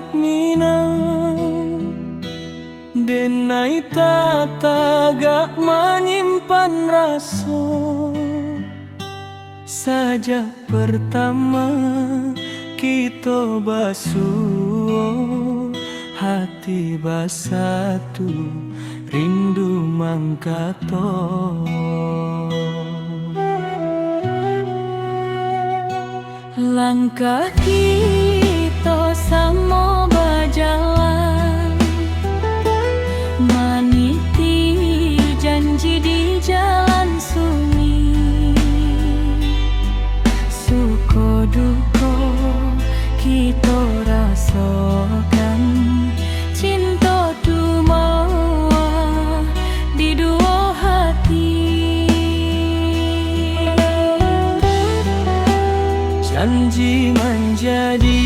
baik minang, denai tata gak menyimpan rasa. Sajak pertama kita basuh, hati basatu rindu mangkato. Langkah kita sama berjalan, maniti janji di jalan sunyi. Suka duka kita rasakan, cinta tumawa di dua hati. Janji menjadi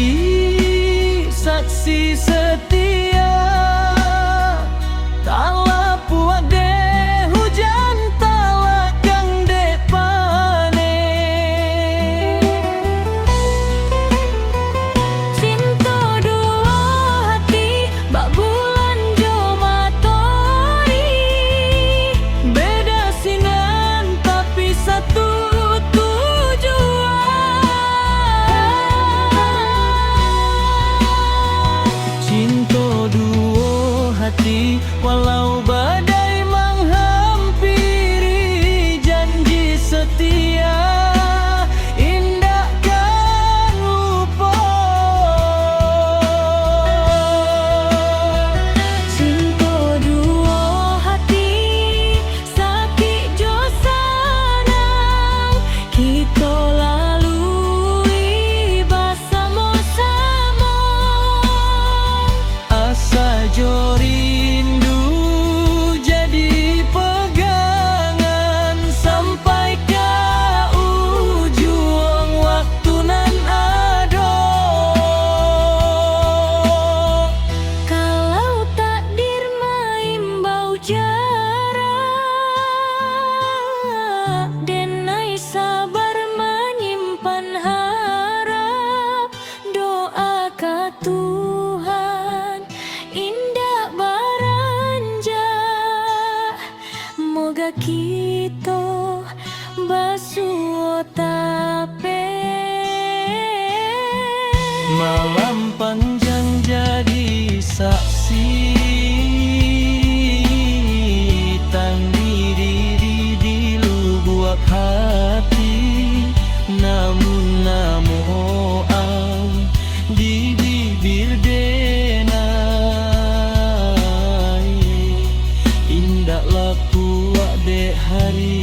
saksi setia, taklah puak deh hujan, taklah kang dek panen. Cinta dua hati bak bulan jo matahari, beda sinan tapi satu walau badai menghampiri, janji setia indahkan lupa. Cinta dua hati sakit jo sanang, kita lalui bersama-sama. Asa jori kita basuh tape. Malam panjang jadi saksi, tangdi diri di lubuk hati. Namun namoan di bibir denai, indahlah puak dek hari.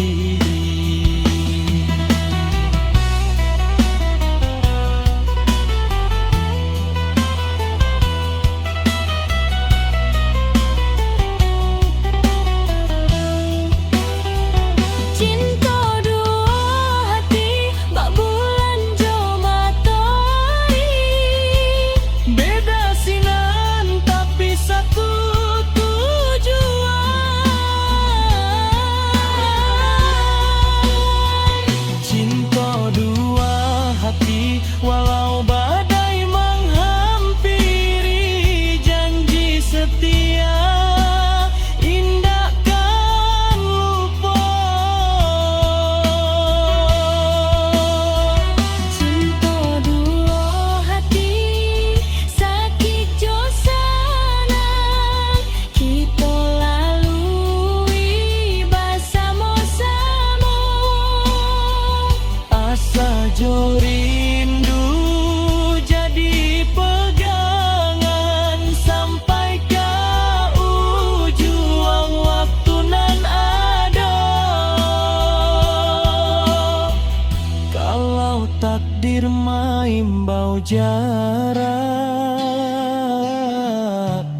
Walau badai menghampiri, janji setia indahkan lupa. Cinta dua hati sakit jo sanang, kita lalui bersama-sama. Asa jori takdir maimbau jarak,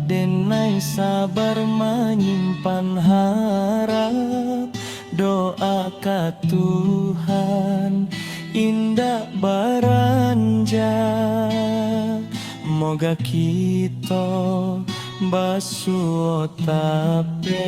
denai sabar menyimpan harap. Doa ka Tuhan indah baranja, moga kita basuh tape.